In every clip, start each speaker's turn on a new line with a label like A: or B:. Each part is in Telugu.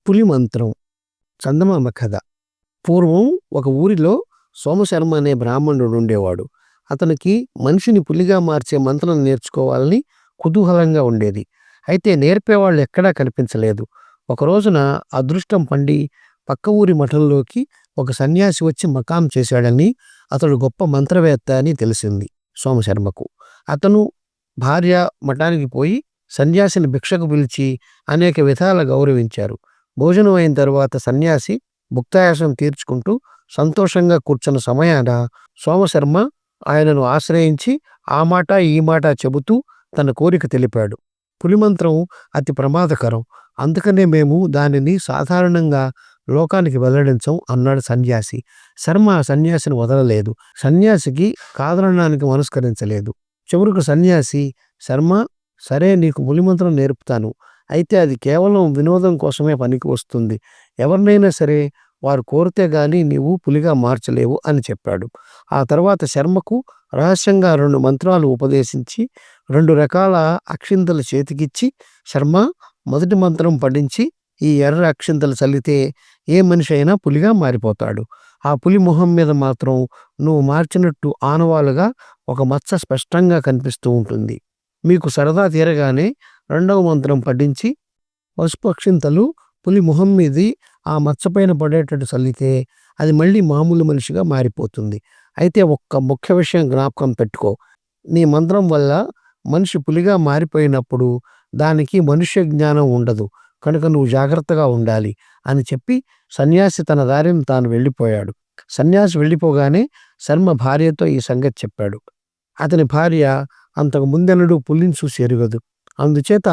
A: పులి మంత్రం. చందమామ కథ. పూర్వం ఒక ఊరిలో సోమశర్మ అనే బ్రాహ్మణుడు ఉండేవాడు. అతనికి మనిషిని పులిగా మార్చే మంత్రం నేర్చుకోవాలని కుతూహలంగా ఉండేది. అయితే నేర్పేవాళ్ళు ఎక్కడా కనిపించలేదు. ఒక రోజున అదృష్టం పండి పక్క ఊరి మఠంలోకి ఒక సన్యాసి వచ్చి మకాం చేశాడని, అతడు గొప్ప మంత్రవేత్త అని తెలిసింది సోమశర్మకు. అతను భార్య మఠానికి పోయి సన్యాసిని భిక్షకు పిలిచి అనేక విధాల గౌరవించారు. భోజనం అయిన తర్వాత సన్యాసి భుక్తాయాసం తీర్చుకుంటూ సంతోషంగా కూర్చున్న సమయాన సోమశర్మ ఆయనను ఆశ్రయించి ఆ మాట ఈ మాట చెబుతూ తన కోరిక తెలిపాడు. పులిమంత్రం అతి ప్రమాదకరం, అందుకనే మేము దానిని సాధారణంగా లోకానికి వెల్లడించం అన్నాడు సన్యాసి. శర్మ సన్యాసిని వదలలేదు. సన్యాసికి కాదనడానికి మనస్కరించలేదు. చివరకు సన్యాసి, శర్మ, సరే నీకు పులిమంత్రం నేర్పుతాను, అయితే అది కేవలం వినోదం కోసమే పనికి వస్తుంది. ఎవరినైనా సరే వారు కోరితే గాని నీవు పులిగా మార్చలేవు అని చెప్పాడు. ఆ తర్వాత శర్మకు రహస్యంగా 2 మంత్రాలు ఉపదేశించి 2 రకాల అక్షింతలు చేతికిచ్చి, శర్మ, మొదటి మంత్రం పఠించి ఈ ఎర్ర అక్షింతలు చల్లితే ఏ మనిషి అయినా పులిగా మారిపోతాడు. ఆ పులి మొహం మీద మాత్రం నువ్వు మార్చినట్టు ఆనవాలుగా ఒక మచ్చ స్పష్టంగా కనిపిస్తూ ఉంటుంది. మీకు సరదా తీరగానే 2వ మంత్రం పఠించి పసుపు అక్షింతలు పులి మొహం మీది ఆ మచ్చపైన పడేటట్టు చల్లితే అది మళ్ళీ మామూలు మనిషిగా మారిపోతుంది. అయితే ఒక్క ముఖ్య విషయం జ్ఞాపకం పెట్టుకో, నీ మంత్రం వల్ల మనిషి పులిగా మారిపోయినప్పుడు దానికి మనుష్య జ్ఞానం ఉండదు, కనుక నువ్వు జాగ్రత్తగా ఉండాలి అని చెప్పి సన్యాసి తన దారిని తాను వెళ్ళిపోయాడు. సన్యాసి వెళ్ళిపోగానే శర్మ భార్యతో ఈ సంగతి చెప్పాడు. అతని భార్య అంతకు ముందెన్నడూ పులిని చూసి ఎరుగదు. అందుచేత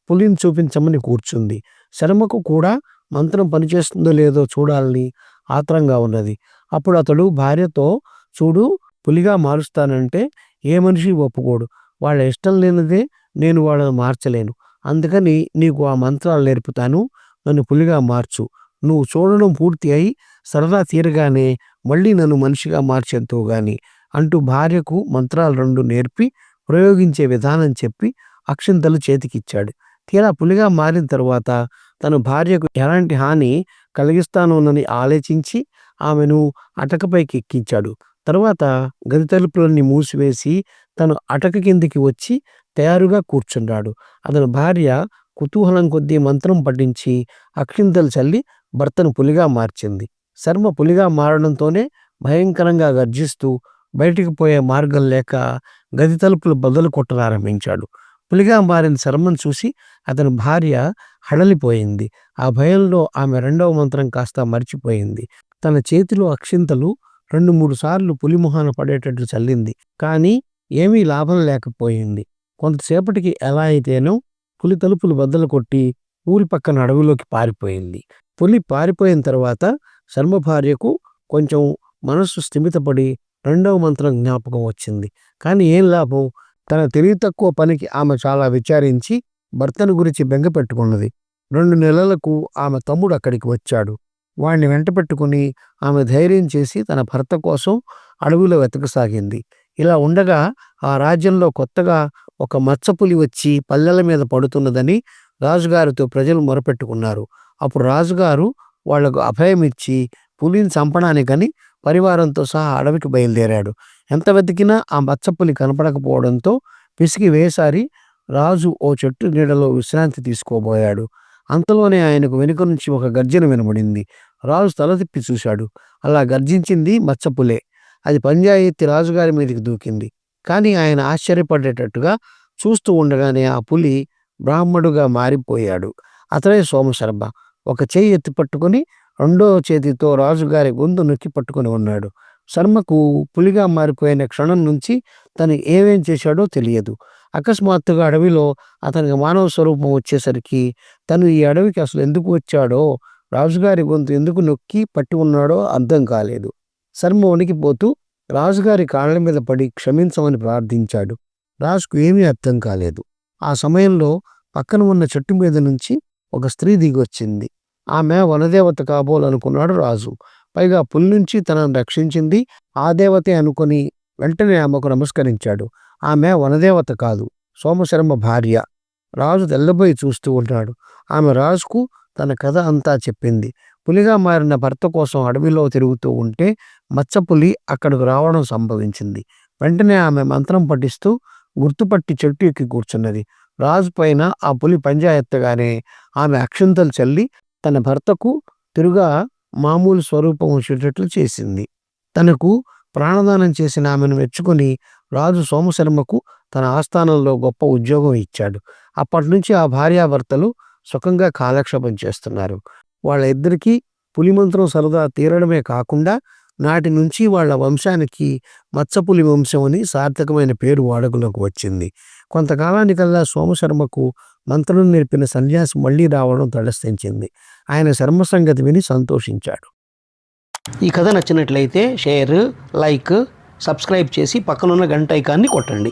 A: పులిని చూపించమని కూర్చుంది. శర్మకు కూడా మంత్రం పనిచేస్తుందో లేదో చూడాలని ఆత్రంగా ఉన్నది. అప్పుడు అతడు భార్యతో, చూడు, పులిగా మారుస్తానంటే ఏ మనిషి ఒప్పుకోడు. వాళ్ళ ఇష్టం లేనిదే నేను వాళ్ళని మార్చలేను. అందుకని నీకు ఆ మంత్రాలు నేర్పుతాను, నన్ను పులిగా మార్చు. నువ్వు చూడడం పూర్తి అయి సరదా తీరగానే మళ్ళీ నన్ను మనిషిగా మార్చేద్దువు గాని అంటూ భార్యకు మంత్రాలు 2 నేర్పి ప్రయోగించే విధానం చెప్పి అక్షింతలు చేతికిచ్చాడు. తీరా పులిగా మారిన తరువాత తన భార్యకు ఎలాంటి హాని కలిగిస్తానోనని ఆలోచించి ఆమెను అటకపైకి ఎక్కించాడు. తరువాత గది తలుపులన్నీ మూసివేసి తను అటక కిందికి వచ్చి తయారుగా కూర్చున్నాడు. అతని భార్య కుతూహలం కొద్దీ మంత్రం పఠించి అక్షింతలు చల్లి భర్తను పులిగా మార్చింది. శర్మ పులిగా మారడంతోనే భయంకరంగా గర్జిస్తూ బయటికి పోయే మార్గం లేక గది తలుపులు బదులు కొట్టనారంభించాడు. పులిగా మారిన శర్మను చూసి అతని భార్య హడలిపోయింది. ఆ భయంలో ఆమె 2వ మంత్రం కాస్త మర్చిపోయింది. తన చేతిలో అక్షింతలు 2-3 సార్లు పులి మొహాన పడేటట్టు చల్లింది. కానీ ఏమీ లాభం లేకపోయింది. కొంతసేపటికి ఎలా అయితేనో పులి తలుపులు బద్దలు కొట్టి ఊరి పక్కన అడవిలోకి పారిపోయింది. పులి పారిపోయిన తర్వాత శర్మ భార్యకు కొంచెం మనస్సు స్థిమితపడి 2వ మంత్రం జ్ఞాపకం వచ్చింది. కానీ ఏం లాభం? తన తెలివి తక్కువ పనికి ఆమె చాలా విచారించి భర్తను గురించి బెంగ పెట్టుకున్నది. 2 నెలలకు ఆమె తమ్ముడు అక్కడికి వచ్చాడు. వాణ్ణి వెంట పెట్టుకుని ఆమె ధైర్యం చేసి తన భర్త కోసం అడవిలో వెతకసాగింది. ఇలా ఉండగా ఆ రాజ్యంలో కొత్తగా ఒక మచ్చపులి వచ్చి పల్లెల మీద పడుతున్నదని రాజుగారితో ప్రజలు మొరపెట్టుకున్నారు. అప్పుడు రాజుగారు వాళ్లకు అభయమిచ్చి పులిని చంపడానికని పరివారంతో సహా అడవికి బయలుదేరాడు. ఎంత వెతికినా ఆ మచ్చపులి కనపడకపోవడంతో పిసికి వేసారి రాజు ఓ చెట్టు నీడలో విశ్రాంతి తీసుకోబోయాడు. అంతలోనే ఆయనకు వెనుక నుంచి ఒక గర్జన వినబడింది. రాజు తల తిప్పి చూశాడు. అలా గర్జించింది మచ్చపులే. అది పంజా ఎత్తి రాజుగారి మీదకి దూకింది. కానీ ఆయన ఆశ్చర్యపడేటట్టుగా చూస్తూ ఉండగానే ఆ పులి బ్రాహ్మడుగా మారిపోయాడు. అతడే సోమశర్మ. ఒక చెయ్యి ఎత్తి పట్టుకుని 2వ చేతితో రాజుగారి గొంతు నొక్కి పట్టుకుని ఉన్నాడు. శర్మకు పులిగా మారిపోయిన క్షణం నుంచి తను ఏమేం చేశాడో తెలియదు. అకస్మాత్తుగా అడవిలో అతనికి మానవ స్వరూపం వచ్చేసరికి తను ఈ అడవికి అసలు ఎందుకు వచ్చాడో, రాజుగారి గొంతు ఎందుకు నొక్కి పట్టి ఉన్నాడో అర్థం కాలేదు. శర్మ వణికిపోతూ రాజుగారి కాళ్ళ మీద పడి క్షమించమని ప్రార్థించాడు. రాజుకు ఏమీ అర్థం కాలేదు. ఆ సమయంలో పక్కన ఉన్న చెట్టు మీద నుంచి ఒక స్త్రీ దిగొచ్చింది. ఆమె వనదేవత కాబోలనుకున్నాడు రాజు. పైగా పులి నుంచి తనను రక్షించింది ఆ దేవతే అనుకుని వెంటనే ఆమెకు నమస్కరించాడు. ఆమె వనదేవత కాదు, సోమశర్మ భార్య. రాజు తెల్లబోయి చూస్తూ ఉన్నాడు. ఆమె రాజుకు తన కథ అంతా చెప్పింది. పులిగా మారిన భర్త కోసం అడవిలో తిరుగుతూ ఉంటే మచ్చపులి అక్కడకు రావడం సంభవించింది. వెంటనే ఆమె మంత్రం పఠిస్తూ గుర్తుపట్టి చెట్టు ఎక్కి కూర్చున్నది. రాజు పైన ఆ పులి పంజా ఎత్తగానే ఆమె అక్షింతలు చల్లి తన భర్తకు తిరుగా మామూలు స్వరూపం వచ్చేటట్లు చేసింది. తనకు ప్రాణదానం చేసిన ఆమెను మెచ్చుకొని రాజు సోమశర్మకు తన ఆస్థానంలో గొప్ప ఉద్యోగం ఇచ్చాడు. అప్పటినుంచి ఆ భార్యాభర్తలు సుఖంగా కాలక్షేపం చేస్తున్నారు. వాళ్ళ ఇద్దరికీ పులి మంత్రం సరదా తీరడమే కాకుండా నాటి నుంచి వాళ్ళ వంశానికి మచ్చపులి వంశం అని సార్థకమైన పేరు వాడుకలోకి వచ్చింది. కొంతకాలానికల్లా సోమశర్మకు మంత్రం నేర్పిన సన్యాసి మళ్ళీ రావడం తటస్థించింది. ఆయన శర్మ సంగతి విని సంతోషించాడు. ఈ కథ నచ్చినట్లయితే షేర్, లైక్, సబ్స్క్రైబ్ చేసి పక్కనున్న గంట ఐకాన్ని కొట్టండి.